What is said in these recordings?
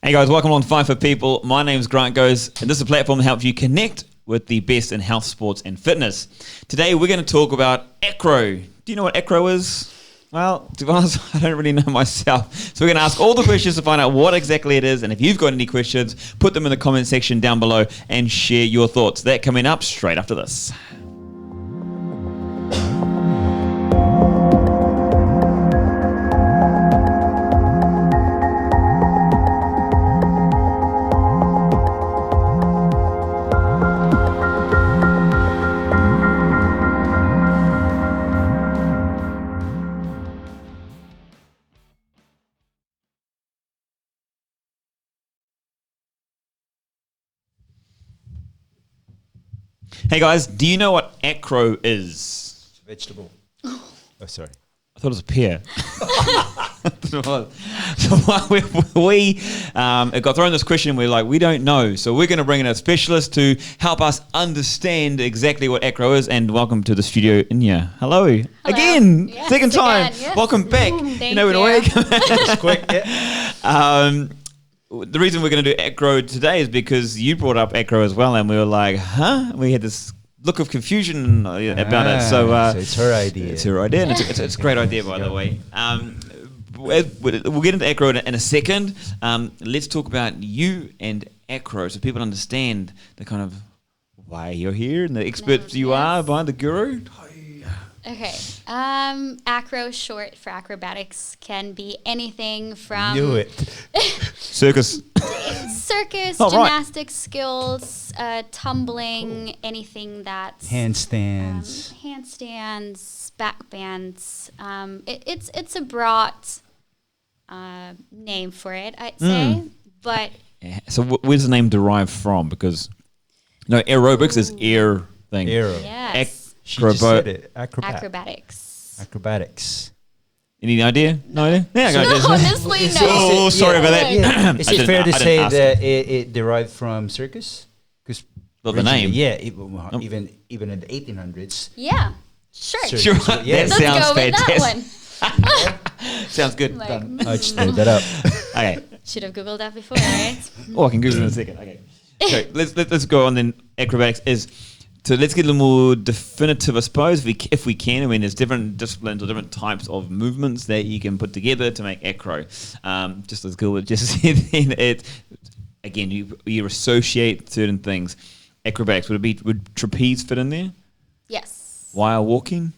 Hey guys, welcome on Five for People. My name's Grant Goes, and this is a platform that helps you connect with the best in health, sports, and fitness. Today we're going to talk about Acro. Do you know what Acro is? Well, to be honest, I don't really know myself. So we're going to ask all the questions to find out what exactly it is, and if you've got any questions, put them in the comment section down below and share your thoughts. That coming up straight after this. Hey guys, do you know what Acro is? Vegetable. Oh, sorry. I thought it was a pear. So while we got thrown this question, we're like, we don't know. So we're going to bring in a specialist to help us understand exactly what Acro is. And welcome to the studio, Inja. Hello. Again. Yes, second time. again, yes. Welcome back. Thank in a way. It's quick, yeah. The reason we're going to do Acro today is because you brought up Acro as well, and we were like, huh? We had this look of confusion about it. So it's her idea. It's her idea, and it's a great idea, by the way. We'll get into Acro in a second. Let's talk about you and Acro so people understand the kind of why you're here and the experts you are behind the guru. Okay. Acro, short for acrobatics, can be anything from Knew it. Circus. circus, Oh, right. gymnastics skills, tumbling, anything that's Handstands. handstands, backbands. It's a broad name for it, I'd say, but Yeah. So where's the name derived from? Because aerobics is air thing. Aero. yes, She just said it. acrobatics. Acrobatics. Any idea? No idea? Yeah, No, honestly, no. Oh, sorry about that. Yeah. Is it fair to I didn't say ask that it derived from circus? Because Well, the name. Yeah, even in the 1800s. Yeah, sure. Circus Sure. was- yeah. That Let's sounds go with fantastic. that one. Sounds good. Like- Done. I just made that up. Okay. Should have Googled that before, right? Oh, I can Google it in a second. Okay. So let's go on then. Acrobatics is. So let's get a little more definitive, I suppose, if we can. I mean, there's different disciplines or different types of movements that you can put together to make Acro. Just as Gilbert just said, again, you associate certain things. Acrobatics, would trapeze fit in there? Yes. Wire walking?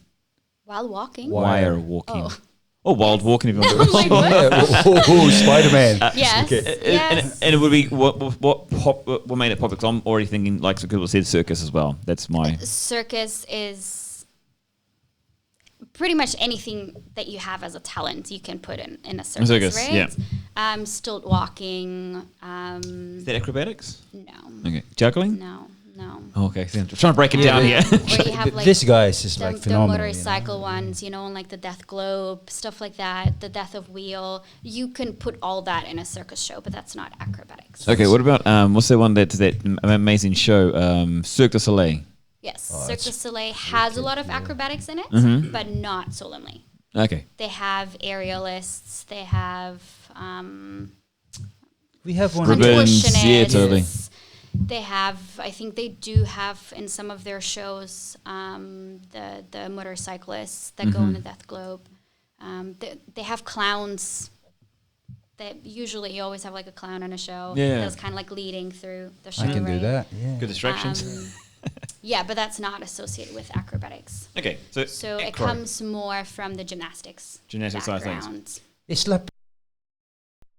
While walking. Wire walking. Oh. Or wild walking if you want to. Like what? Spider-Man. Yes. Okay. Yes. And it would be what made it popular? Because I'm already thinking, like people said, circus as well. That's my Circus is pretty much anything that you have as a talent you can put in a circus, right? Yeah. Stilt walking. Is that acrobatics? No. Okay, juggling. No. Oh, okay, so I'm trying to break it down here. Or you have like This guy is just the, like the phenomenal. motorcycle ones, and like the Death Globe, stuff like that, the Death of Wheel. You can put all that in a circus show, but that's not acrobatics. Okay, what about what's that one that amazing show, Cirque du Soleil? Yes, Oh, Cirque du Soleil has a lot of acrobatics in it, Mm-hmm. but not solemnly. Okay, They have aerialists. They have We have one. Ribbons, yeah, contortionists. totally. They have, I think they do have in some of their shows, the motorcyclists that go Mm-hmm. in the Death Globe. They have clowns. That usually you always have like a clown in a show. Yeah. That's kind of like leading through the show. I can do right? that. Yeah. good distractions. Yeah, but that's not associated with acrobatics. Okay, So it Acro. comes more from the gymnastics. Gymnastics side of things. background. It's like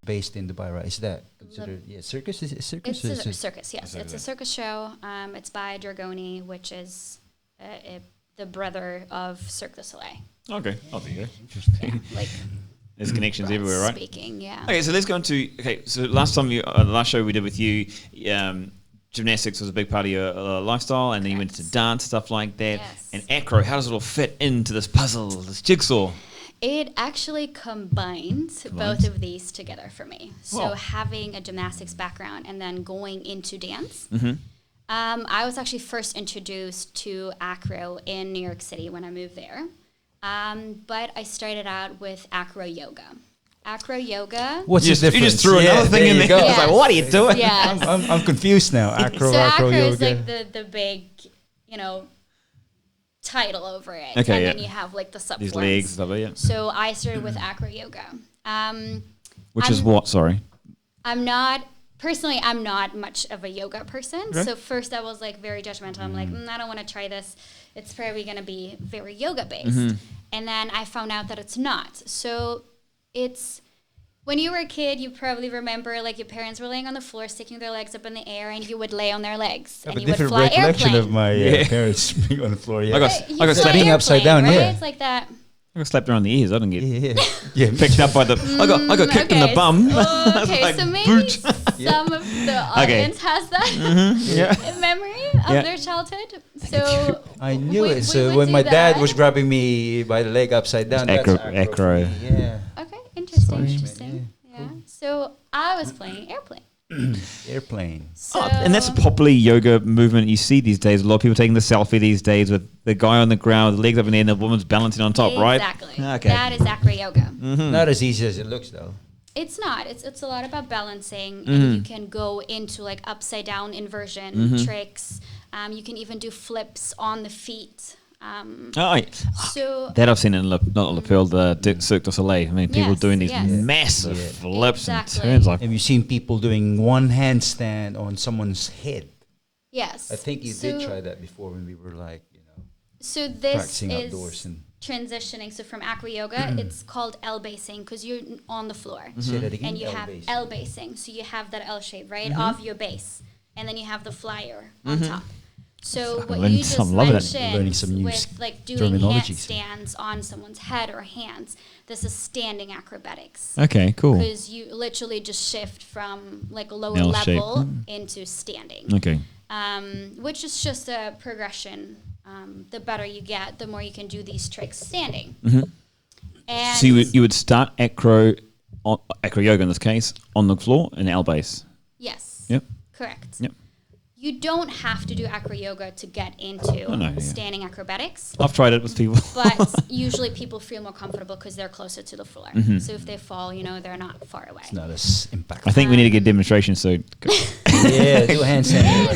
based in Dubai, right? Is that considered circus? Is it circus? It's or a is it- circus, yes. It's a circus show. It's by Dragoni, which is the brother of Cirque du Soleil. Okay, I'll be here. Yeah, like There's connections broad everywhere, right? Speaking, yeah. Okay, so let's go into. Okay, so last show we did with you, gymnastics was a big part of your lifestyle, and then you went to dance, stuff like that. Yes. And Acro, how does it all fit into this puzzle, this jigsaw? It actually combined both of these together for me. So Wow. having a gymnastics background and then going into dance. Mm-hmm. I was actually first introduced to Acro in New York City when I moved there. But I started out with Acro yoga. Acro yoga. What's You the just, you difference? just threw another thing there in you there. go. I was like, Yes. what are you doing? Yeah. I'm confused now. Acro, So acro acro yoga. is like the big, title over it. Okay, and yeah. then you have like the subforms. These legs and stuff like that. So I started with acro yoga. Which is what? Sorry. I'm not much of a yoga person. Okay. So first I was like very judgmental. I'm like, I don't want to try this. It's probably going to be very yoga based. And then I found out that it's not. So it's when you were a kid, you probably remember like your parents were laying on the floor, sticking their legs up in the air, and you would lay on their legs I have and a you would different fly recollection airplane. of my Yeah. parents being on the floor. Yeah. I got You I got fly slapped. Being upside airplane, down, right? yeah. It's like that. I got slapped around the ears. I didn't get yeah. picked up by the. I got kicked in the bum. Oh, okay, Like, so maybe boot. some of the audience has that Yeah. memory of Yeah. their childhood. So I knew we- it. we So would when do my dad that. was grabbing me by the leg upside down, It's that's acro- acro. for acro. me. Yeah. okay, interesting, Punishment, interesting. Yeah. So I was playing airplane. Airplane. So Oh, and that's a popular yoga movement you see these days. A lot of people taking the selfie these days with the guy on the ground, the legs up in the air, and the woman's balancing on top, right? Exactly. Okay. That is acro yoga. Not as easy as it looks, though. It's not. It's a lot about balancing, and you can go into like upside down inversion tricks. You can even do flips on the feet. Oh, So that I've seen in not La Perle, the Cirque du Soleil. I mean, people Yes, doing these yes. massive Yeah. flips Exactly. and turns. Like, Have you seen people doing one handstand on someone's head? yes, I think you so, did try that before when we were like, So this practicing is outdoors and transitioning. So from acro yoga, it's called L basing because you're on the floor. say that again. And you have L-base. L basing, so you have that L shape, right, of your base, and then you have the flyer on top. So I'm what learning you just some- loving it. mentioned Learning some new with like doing terminologies. handstands on someone's head or hands, this is standing acrobatics. okay, cool. Because you literally just shift from like a lower L shape. level into standing, Okay. which is just a progression. The better you get, the more you can do these tricks standing. And So you would start acro yoga in this case on the floor in L base. yes, Yep. correct. Yep. You don't have to do acro yoga to get into no, yeah. standing acrobatics, I've tried it with people. but usually people feel more comfortable because they're closer to the floor. Mm-hmm. So if they fall, they're not far away. It's not as impactful. I think we need to get a demonstration soon. yeah, do a handstand.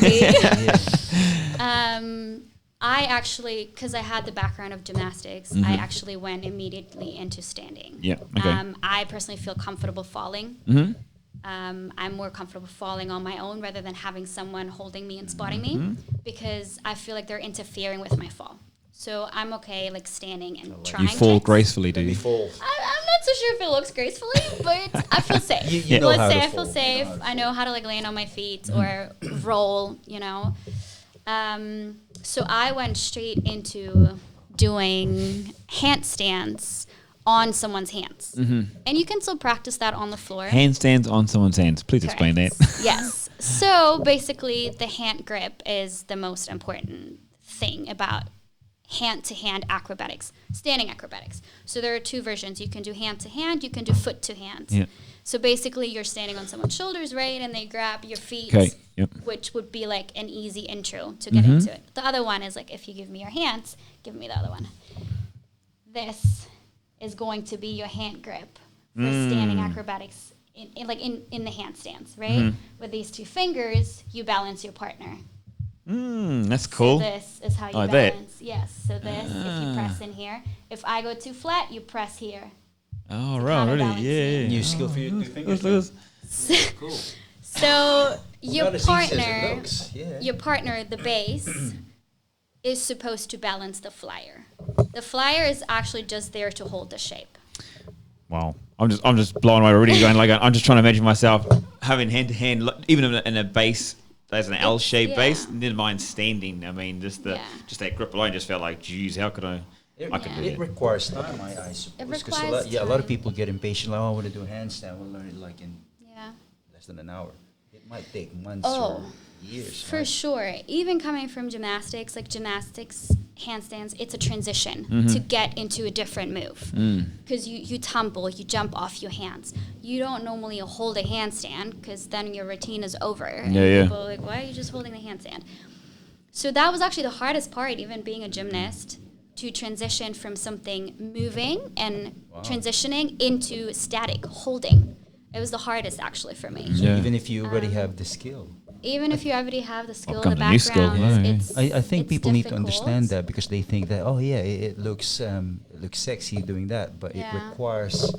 I actually, because I had the background of gymnastics, I actually went immediately into standing. Yeah, okay. I personally feel comfortable falling. Mm-hmm. I'm more comfortable falling on my own rather than having someone holding me and spotting me because I feel like they're interfering with my fall. So I'm okay like standing and trying. You fall tricks. gracefully, do you? Fall. I'm not so sure if it looks gracefully, but I feel safe. You know Let's how say to I feel fall. safe. I know how to like land on my feet or roll, So I went straight into doing handstands on someone's hands. And you can still practice that on the floor. Handstands on someone's hands. Please explain that. Correct. Yes. So basically, the hand grip is the most important thing about hand-to-hand acrobatics, standing acrobatics. So there are two versions. You can do hand-to-hand, you can do foot-to-hand. Yeah. So basically, you're standing on someone's shoulders, right, and they grab your feet, Okay. Yep. which would be like an easy intro to get into it. The other one is like, if you give me your hands, give me the other one. This is going to be your hand grip for standing acrobatics in the handstands, right? With these two fingers, you balance your partner. That's cool. So this is how you I bet. balance. Yes. So this, if you press in here, if I go too flat, you press here. Oh, to right, really? counterbalance Yeah. New skill for you. 2 fingers. Look at this. Cool. So your Not as easy as it partner, looks, yeah. your partner, the base, is supposed to balance the flyer. The flyer is actually just there to hold the shape. Wow. I'm just blown away already. Going like I'm just trying to imagine myself having hand to hand, even in a base. There's an L-shaped yeah. base. Never mind standing. I mean, just that grip alone just felt like, geez, how could I? I could do It that. requires time, I suppose. 'cause requires a lot of time. people get impatient. Like, oh, I want to do a handstand. We'll learn it like in Yeah. less than an hour. It might take months Oh, or years. For right? sure. Even coming from gymnastics, like gymnastics, handstands, it's a transition to get into a different move. Because you tumble, you jump off your hands. You don't normally hold a handstand because then your routine is over. And Yeah. people are like, why are you just holding the handstand? So that was actually the hardest part, even being a gymnast, to transition from something moving and transitioning into static, holding. It was the hardest actually for me. Yeah. Even if you already have the skill. Even if you already have the skill in comes the a new skill, background, yeah. I think it's people need to difficult. understand that, because they think that, oh yeah, it looks sexy doing that, but it Yeah. requires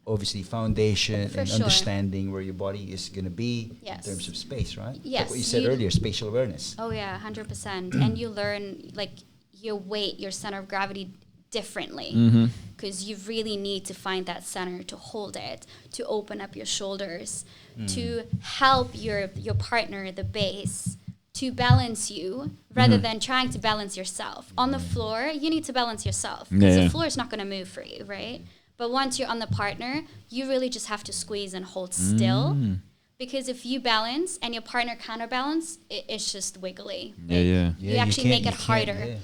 obviously foundation For and sure. understanding where your body is going to be Yes. in terms of space, right? Yes, Like what you said earlier, spatial awareness. Oh yeah, 100%. And you learn like your weight, your center of gravity differently, because you really need to find that center to hold it, to open up your shoulders, to help your partner, the base, to balance you rather than trying to balance yourself. On the floor, you need to balance yourself, because Yeah. the floor is not going to move for you, right? But once you're on the partner, you really just have to squeeze and hold still. Because if you balance and your partner counterbalance, it's just wiggly. Yeah. You actually make it harder.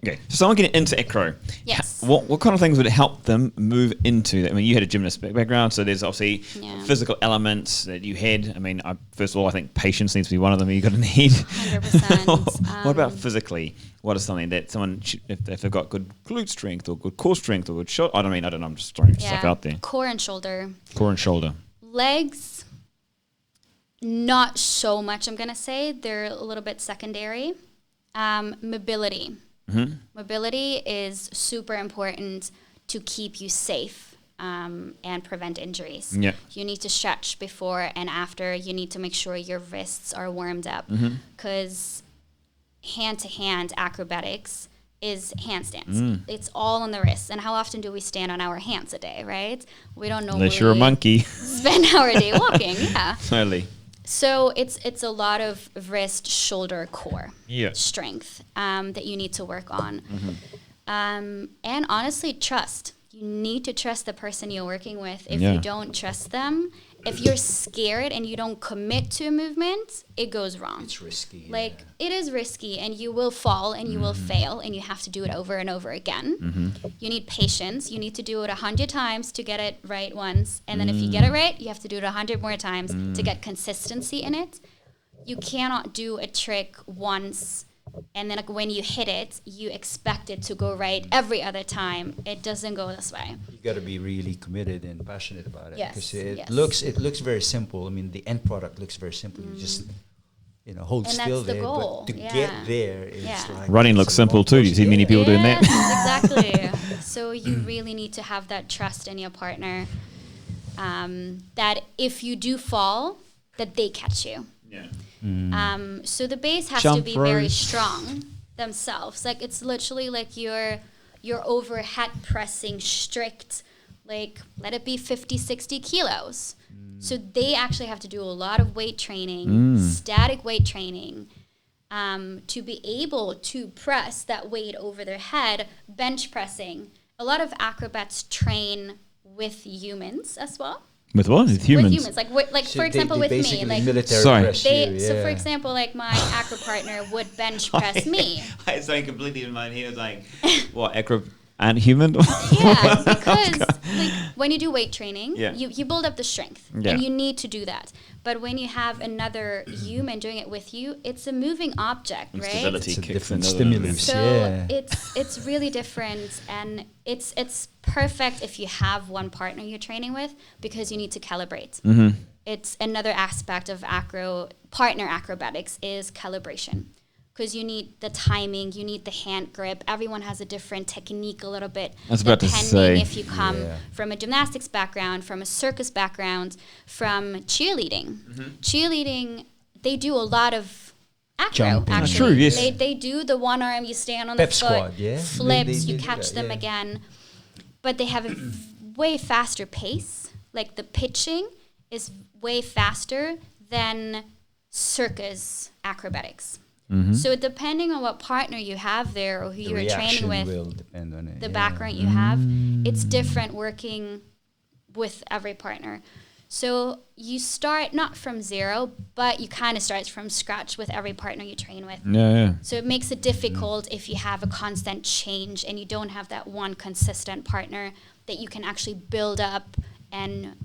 Okay, so someone getting into Acro. Yes. What kind of things would help them move into that? I mean, you had a gymnast background, so there's obviously Yeah. physical elements that you had. I mean, first of all, I think patience needs to be one of them you've got to need. 100%. What about physically? What is something that someone should, if they've got good glute strength or good core strength or good shoulder? I don't know. I'm just throwing stuff out there. Core and shoulder. Core and shoulder. Legs, not so much, I'm going to say. They're a little bit secondary. Mobility. Mobility is super important to keep you safe and prevent injuries. Yeah. You need to stretch before and after. You need to make sure your wrists are warmed up, because hand-to-hand acrobatics is handstands. It's all on the wrists. And how often do we stand on our hands a day, right? We don't normally Unless you're a monkey. spend our day walking. Yeah. Totally. So it's a lot of wrist, shoulder, core Yeah. strength that you need to work on. And honestly, trust. You need to trust the person you're working with. If Yeah. you don't trust them, if you're scared and you don't commit to a movement, it goes wrong. It's risky. Like, it is risky, and you will fall and you will fail, and you have to do it over and over again. You need patience. You need to do it 100 times to get it right once. And then if you get it right, you have to do it 100 more times to get consistency in it. You cannot do a trick once and then like when you hit it, you expect it to go right every other time. It doesn't go this way. You got to be really committed and passionate about it. Yes, Because it yes. looks very simple. I mean, the end product looks very simple. You just hold And still that's the there. goal. But to Yeah. get there is Yeah. like Running looks it's a long simple too. Do you see process. many people doing that? Yes, exactly. So you really need to have that trust in your partner, that if you do fall, that they catch you. Yeah. So the base has Jump to be very ropes. strong themselves. Like it's literally like you're overhead pressing strict, like let it be 50, 60 kilos. So they actually have to do a lot of weight training, static weight training, to be able to press that weight over their head, bench pressing. A lot of acrobats train with humans as well. With what? With humans? With humans, like So for example, they with me, basically like military Sorry. press they. you, So yeah. for example, like my acro partner would bench press me. I had something completely in mind. He was like, what, acro and human? Yeah, because like when you do weight training, Yeah. you build up the strength, Yeah. and you need to do that. But when you have another human doing it with you, it's a moving object, right? Stability It's a kicks different in, stimulus. So Yeah. it's really different, and it's perfect if you have one partner you're training with because you need to calibrate. It's another aspect of partner acrobatics is calibration. Because you need the timing, you need the hand grip. Everyone has a different technique a little bit. I was about to depending say. if you come Yeah. from a gymnastics background, from a circus background, from cheerleading. Cheerleading, they do a lot of acro, Jumping. actually. That's true, yes. They do the one arm, you stand on Pep the foot, squad, yeah. flips, They you do catch that, them yeah. again. But they have a way faster pace. Like the pitching is way faster than circus acrobatics. So depending on what partner you have there or who The you're training reaction with, will depend on it. the yeah. background you have, it's different working with every partner. So you start not from zero, but you kind of start from scratch with every partner you train with. Yeah. So it makes it difficult if you have a constant change and you don't have that one consistent partner that you can actually build up and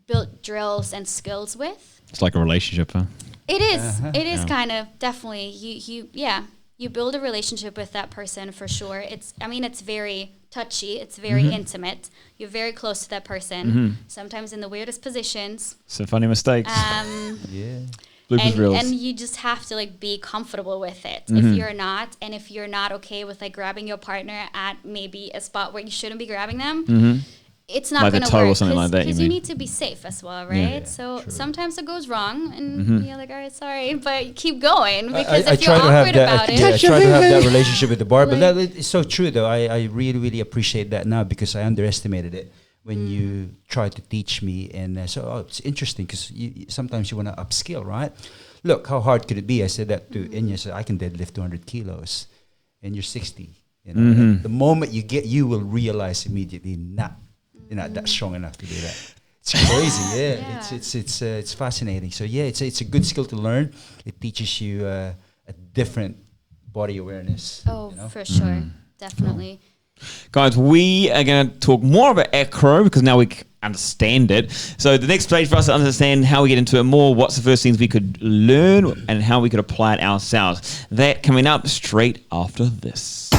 build drills and skills with. It's like a relationship, huh? It is. It is kind of definitely. You. Yeah. you build a relationship with that person for sure. It's very touchy. It's very intimate. You're very close to that person. Sometimes in the weirdest positions. Some funny mistakes. Yeah. Bloopers reels. And you just have to like be comfortable with it. If you're not okay with like grabbing your partner at maybe a spot where you shouldn't be grabbing them, it's not Like going a to toe or work. something like that, you Because you mean? need to be safe as well, right? Yeah, So true. sometimes it goes wrong, and you're like, all right, sorry, but keep going because I if you're try to have awkward that. about Yeah, I it, try to have that relationship with the bar, but Like- that is so true. Though I really, really appreciate that now because I underestimated it when you tried to teach me, and it's interesting because sometimes you want to upskill, right? Look, how hard could it be? I said that to Inja. So I can deadlift 200 kilos, and you're 60. You know, and the moment you will realize immediately, you're not that strong enough to do that. It's crazy, yeah. Yeah. It's fascinating. So yeah, it's a good skill to learn. It teaches you a different body awareness. oh, for sure, definitely. Guys, we are going to talk more about Acro because now we understand it. So the next stage for us to understand how we get into it more, what's the first things we could learn and how we could apply it ourselves. That coming up straight after this.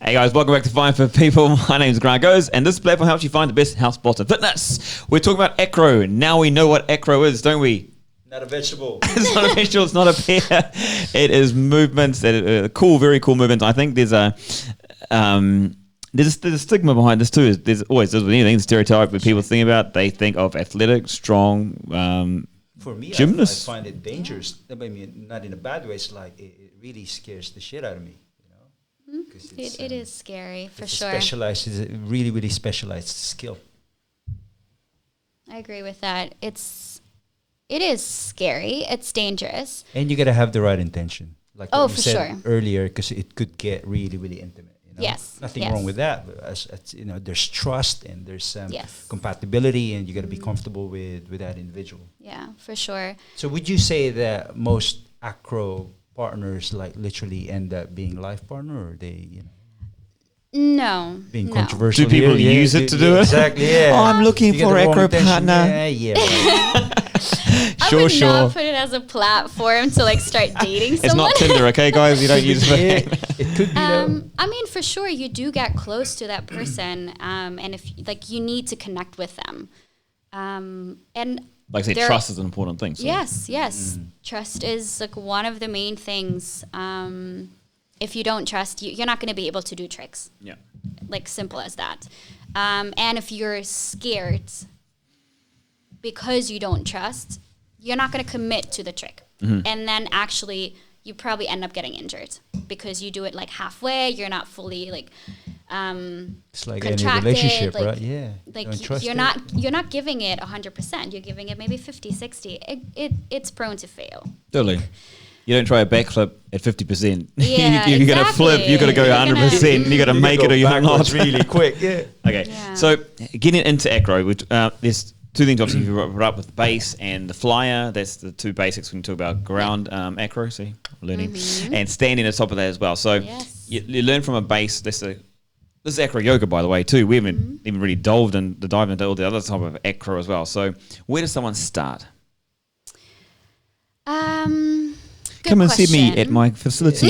Hey guys, welcome back to Fine for People. My name is Grant Goes, and this platform helps you find the best health, sports, and fitness. We're talking about Acro. Now we know what Acro is, don't we? Not a vegetable. It's not a vegetable. It's not a pear. It is movements that are cool, very cool movements. I think there's a stigma behind this too. There's always with anything, the stereotype that people think about. They think of athletic, strong. For me, Gymnasts. I find it dangerous. I mean, not in a bad way. It's like it really scares the shit out of me. You know, 'cause It is scary for it's sure. Specialized. It's a really, really specialized skill. I agree with that. It is scary. It's dangerous. And you gotta have the right intention, like Oh, what you for said sure. earlier, because it could get really, really intimate. You know? Yes, nothing yes. wrong with that. But as you know, there's trust and there's Yes. compatibility, and you gotta be comfortable with that individual. Yeah, for sure. So, would you say that most acro partners like literally end up being life partner, or they, No. being no. controversial? Do people here? use it to do it? Exactly. Yeah. Oh, I'm looking You get for the wrong Acro intention. partner. Yeah. Right. I would not put it as a platform to like start dating It's someone. not Tinder, okay, guys? You don't use it. Yeah, it could be. Though. I mean, for sure, you do get close to that person, and if like you need to connect with them, and Like I say, there- trust is an important thing. So. yes, trust is like one of the main things. If you don't trust, you're not going to be able to do tricks. Yeah. Like simple as that. And if you're scared because you don't trust, you're not going to commit to the trick. And then actually you probably end up getting injured because you do it like halfway. You're not fully like It's like any contracted, relationship, like- right? Yeah. like Don't trust you're it. not giving it 100%. You're giving it maybe 50, 60. It's prone to fail. Totally. You don't try a backflip at 50%. Yeah, you got to flip. You got to go exactly. You're 100%. You got to make it or you're not. backwards really quick. Yeah. Okay. Yeah. So getting into acro, there's two things obviously you brought up with the base and the flyer. That's the two basics when you talk about ground acro. See, learning and standing at the top of that as well. So Yes. Mm-hmm. you learn from a base. This is acro yoga, by the way, too. We haven't even really dived into all the other type of acro as well. So where does someone start? Good Come and see me question. at my facility.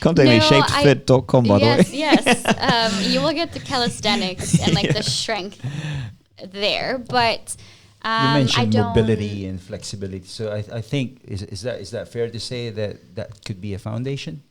Contact me, No, shapedfit.com, by the way. Yes. You will get the calisthenics and like the strength there, but You mentioned I don't, mobility and flexibility. So I think is that fair to say that could be a foundation?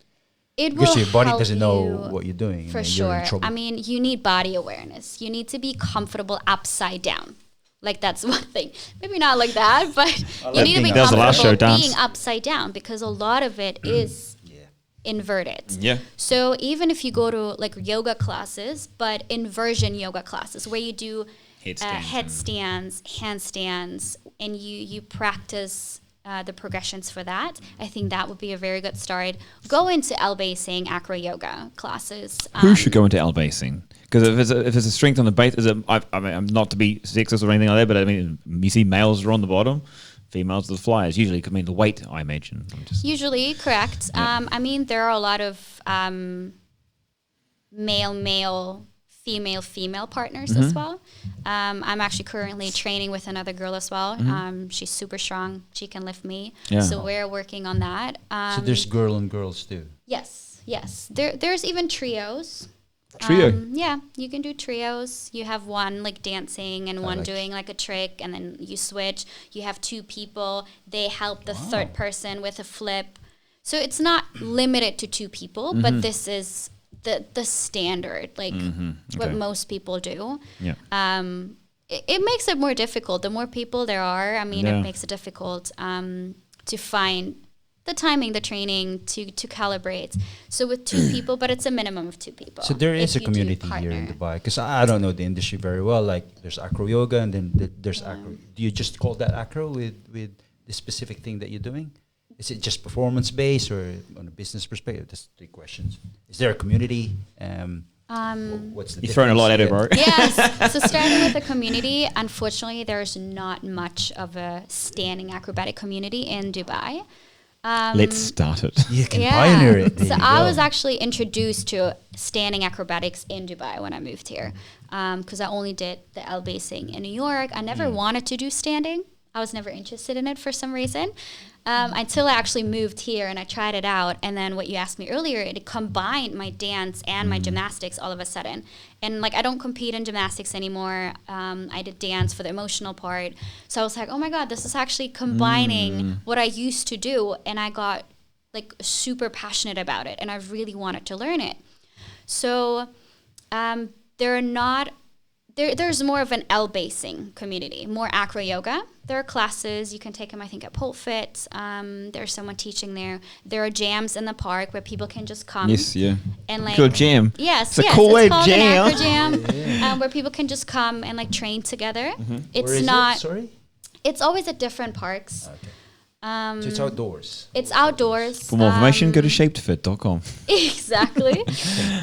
It will Because your body help doesn't know you what you're doing. for and then you're in sure. trouble. I mean, you need body awareness. You need to be comfortable upside down. Like that's one thing. Maybe not like that, but you need to be That was the last show, comfortable dance. being upside down because a lot of it is yeah. inverted. Yeah. So even if you go to like yoga classes, but inversion yoga classes where you do Headstands. handstands, and you practice the progressions for that. I think that would be a very good start. Go into L basing, acro yoga classes. Who should go into L basing? Because if there's a strength on the base, I mean, I'm not to be sexist or anything like that, but I mean, you see males are on the bottom, females are the flyers. Usually, I mean, the weight, I imagine. Usually, correct. Yeah. I mean, there are a lot of male, female partners as well. I'm actually currently training with another girl as well. She's super strong. She can lift me. Yeah. So we're working on that. So there's girl and girls too. Yes. There's even trios. Trio. Yeah, you can do trios. You have one like dancing and one like doing like a trick, and then you switch. You have two people. They help the third person with a flip. So it's not limited to two people, but this is the standard, like what most people do. Yeah. It makes it more difficult. The more people there are, I mean, it makes it difficult to find the timing, the training, to calibrate. So with two people, but it's a minimum of two people. So there is if a you do community here in partner. Dubai, because I don't know the industry very well. Like there's acro yoga, and then there's acro. Do you just call that acro with the specific thing that you're doing? Is it just performance based or on a business perspective? That's 3 questions. Is there a community? What's the You're throwing a lot at it, bro. Yes. So starting with the community, unfortunately, there's not much of a standing acrobatic community in Dubai. Let's start it. You can pioneer it. There So you I go. was actually introduced to standing acrobatics in Dubai when I moved here, because I only did the L basing in New York. I never wanted to do standing. I was never interested in it for some reason, until I actually moved here and I tried it out. And then what you asked me earlier, it combined my dance and my gymnastics all of a sudden. And like I don't compete in gymnastics anymore. I did dance for the emotional part. So I was like, oh my God, this is actually combining what I used to do. And I got like super passionate about it and I really wanted to learn it. So there's more of an L basing community, more acro yoga. There are classes, you can take them, I think, at Pole Fit. There's someone teaching there. There are jams in the park where people can just come. Yes, yeah. And like Cool jam. Yes, It's a cool way it's called jam. an acro jam, where people can just come and like train together. It's Where is not. it? Sorry? It's always at different parks. Okay. So it's outdoors. It's outdoors. For more information, go to shapetofit.com. Exactly.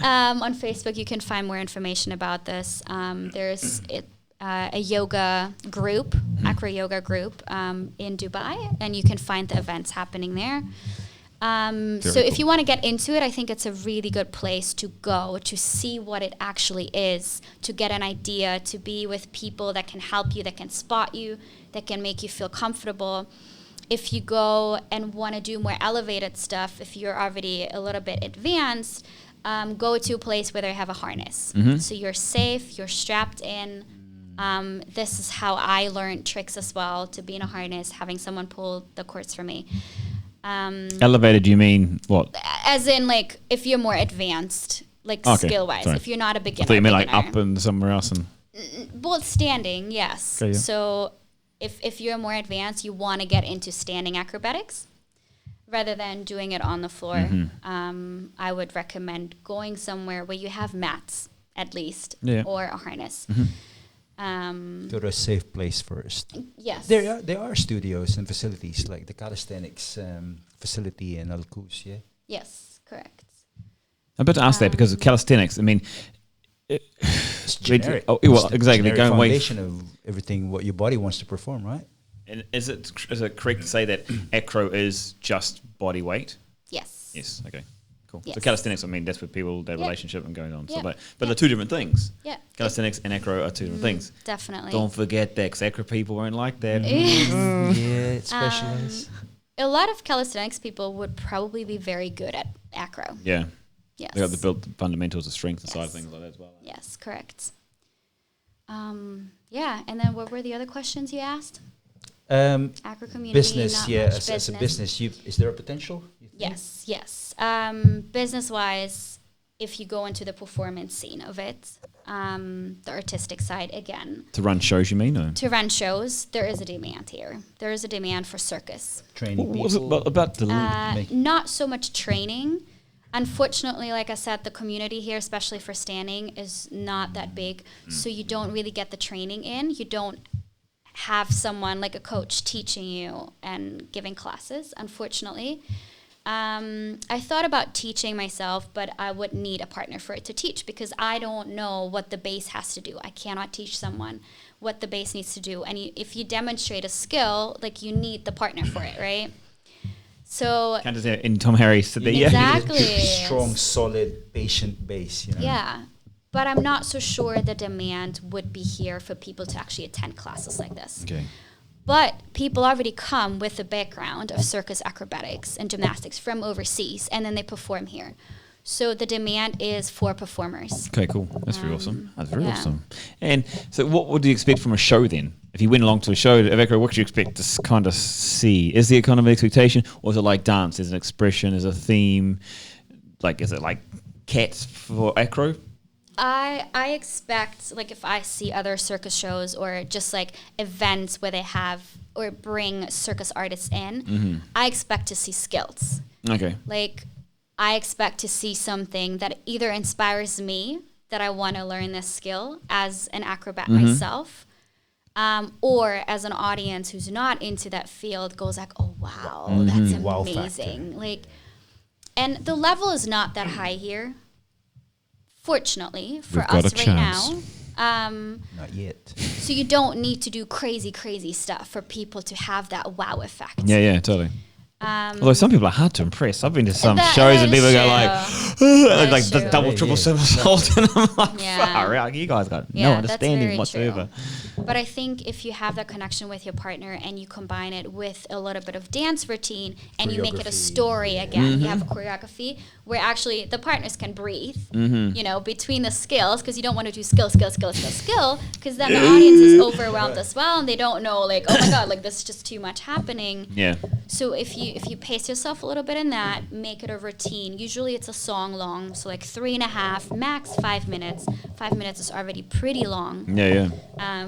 On Facebook, you can find more information about this. There's a yoga group, acro yoga group in Dubai, and you can find the events happening there. So if you want to get into it, I think it's a really good place to go to see what it actually is, to get an idea, to be with people that can help you, that can spot you, that can make you feel comfortable. If you go and want to do more elevated stuff, if you're already a little bit advanced, go to a place where they have a harness. So you're safe, you're strapped in. This is how I learned tricks as well, to be in a harness, having someone pull the cords for me. Elevated, you mean what? As in, like, if you're more advanced, like Okay, skill-wise. sorry. If you're not a I beginner. thought you meant like beginner. up and somewhere else. And Well, standing, yes. Okay, yeah. So if you're more advanced, you want to get into standing acrobatics rather than doing it on the floor. I would recommend going somewhere where you have mats at least, or a harness. Go to a safe place first. Yes. There are studios and facilities like the calisthenics facility in Al Quds, yeah? Yes, correct. I'm about to ask that because of calisthenics, I mean, It's generic. Oh, well, It's the exactly. generic Going away. foundation of everything what your body wants to perform, right? And is it correct to say that acro is just body weight? Yes. Yes. Okay. Cool. So Yes. calisthenics, I mean, that's with people, their Yeah. relationship and going on. So, Yeah. but Yeah. they're two different things. Yeah. Calisthenics and acro are two different things. Definitely. Don't forget that, because acro people won't like that. Yeah, it's specialized. A lot of calisthenics people would probably be very good at acro. Yeah. Yes. They got the built fundamentals of strength and side of Yes. things like that as well. Yes, correct. Yeah, and then what were the other questions you asked? Acro community, Business, not yeah, much as a business, is there a potential? you think? Yes. Business-wise, if you go into the performance scene of it, the artistic side again, To run shows, you mean? Or? to run shows, there is a demand here. There is a demand for circus. Training What was it people. about the Make- Not so much training. Unfortunately, like I said, the community here, especially for standing, is not that big. So you don't really get the training in. You don't have someone like a coach teaching you and giving classes, unfortunately. I thought about teaching myself, but I would need a partner for it to teach because I don't know what the base has to do. I cannot teach someone what the base needs to do. And if you demonstrate a skill, like, you need the partner for it, right? So Can't just in Tom Harris. exactly. Strong, solid, patient base. You know? Yeah. But I'm not so sure the demand would be here for people to actually attend classes like this. Okay. But people already come with a background of circus acrobatics and gymnastics from overseas, and then they perform here. So the demand is for performers. Okay, cool. That's very awesome. That's very yeah. awesome. And so what would you expect from a show then? If you went along to a show of Acro, what could you expect to kind of see? Is there a kind of expectation, or is it like dance? Is an expression? Is a theme? Like, is it like cats for Acro? I expect, like, if I see other circus shows or just like events where they have or bring circus artists in, I expect to see skills. Okay. Like, I expect to see something that either inspires me, that I want to learn this skill as an acrobat myself, or as an audience who's not into that field goes like, oh, wow, that's Wow amazing. Like, and the level is not that high here. Fortunately for We've got us a right chance. now. Not yet. So you don't need to do crazy stuff for people to have that wow effect. Yeah, totally. Although some people are hard to impress. I've been to some That- shows that and people is go true. like, like true. the double, Yeah, triple yeah. somersault, and I'm like, Yeah. far out. You guys got Yeah, no that's understanding very whatsoever. true. But I think if you have that connection with your partner and you combine it with a little bit of dance routine and you make it a Choreography. story again, you have a choreography where actually the partners can breathe, you know, between the skills, because you don't want to do skill, because then the audience is overwhelmed as well and they don't know, like, oh my God, like, this is just too much happening. Yeah. So if you pace yourself a little bit in that, make it a routine. Usually it's a song long, so like 3.5, max 5 minutes. 5 minutes is already pretty long, Yeah.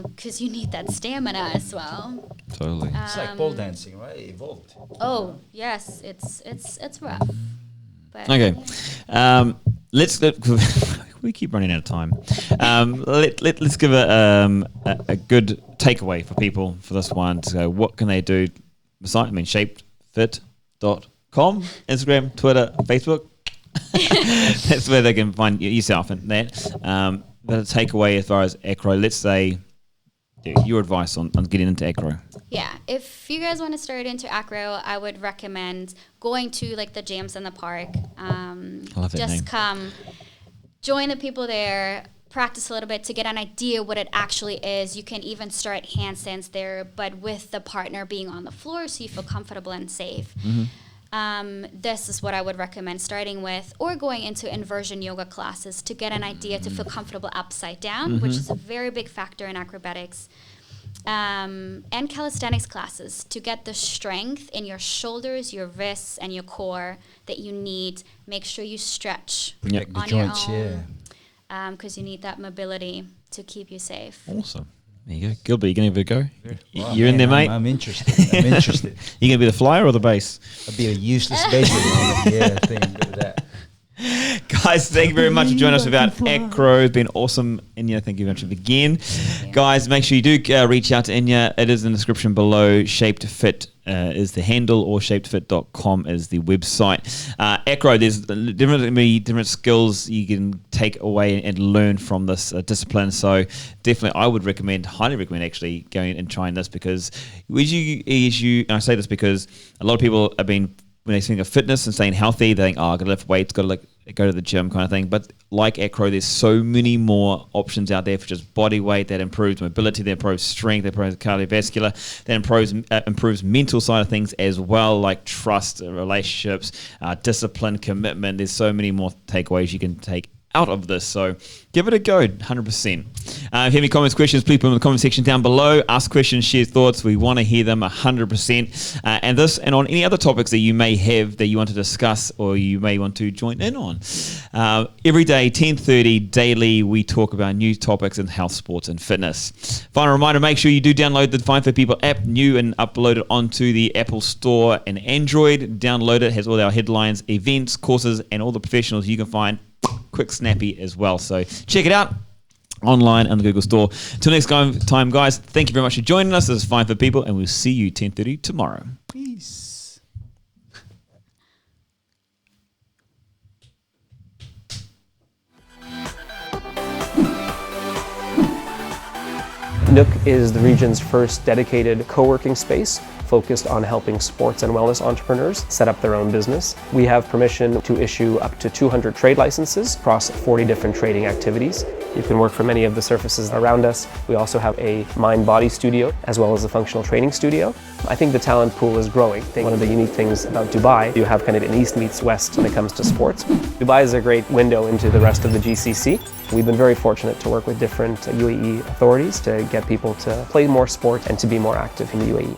because you need that stamina as well. Totally. It's like pole dancing, right? It evolved. Oh yes, it's rough. But Okay. yeah. Let's we keep running out of time. Let's give a good takeaway for people for this one. To go, what can they do? Besides, shapedfit.com, Instagram, Twitter, Facebook. That's where they can find yourself in that. But a takeaway as far as Acro, let's say your advice on getting into Acro. Yeah, if you guys want to start into acro, I would recommend going to like the jams in the park. I love that Just name. come, join the people there, practice a little bit to get an idea what it actually is. You can even start handstands there, but with the partner being on the floor so you feel comfortable and safe. This is what I would recommend starting with, or going into inversion yoga classes to get an idea to feel comfortable upside down, which is a very big factor in acrobatics. And calisthenics classes to get the strength in your shoulders, your wrists, and your core that you need. Make sure you stretch Protect the on joints, your yeah. own, because you need that mobility to keep you safe. Awesome. There you go. Gilbert, you going to give it a go? Wow, You're in there, man, mate? I'm interested. I'm interested. You going to be the flyer or the base? I'll be a useless base at the moment. Yeah, I think look at that. Guys, thank you very much for joining us about Acro. It's been awesome. Inya, thank you very much again. Guys, make sure you do reach out to Inya. It is in the description below. Shaped Fit is the handle, or shapedfit.com is the website. Acro, there's different skills you can take away and learn from this discipline. So definitely, I would highly recommend actually going and trying this, because and I say this because a lot of people have been, when they think of fitness and staying healthy, they think, oh, I got to lift weights, got to go to the gym kind of thing. But like Acro, there's so many more options out there for just body weight that improves mobility, that improves strength, that improves cardiovascular, that improves mental side of things as well, like trust, relationships, discipline, commitment. There's so many more takeaways you can take out of this. So give it a go, 100%. If you have any comments, questions, please put them in the comment section down below. Ask questions, share thoughts. We want to hear them 100%. And this and on any other topics that you may have that you want to discuss or you may want to join in on. Every day, 10:30 daily, we talk about new topics in health, sports, and fitness. Final reminder, make sure you do download the Fine for People app, new and upload it onto the Apple Store and Android. Download it, has all our headlines, events, courses, and all the professionals you can find. Quick, snappy as well. So check it out online on the Google Store. Till next time, guys, thank you very much for joining us. This is Fine for People, and we'll see you 10:30 tomorrow. Peace. Nook is the region's first dedicated co-working space focused on helping sports and wellness entrepreneurs set up their own business. We have permission to issue up to 200 trade licenses across 40 different trading activities. You can work from any of the surfaces around us. We also have a mind-body studio as well as a functional training studio. I think the talent pool is growing. One of the unique things about Dubai, you have kind of an east meets west when it comes to sports. Dubai is a great window into the rest of the GCC. We've been very fortunate to work with different UAE authorities to get people to play more sport and to be more active in the UAE.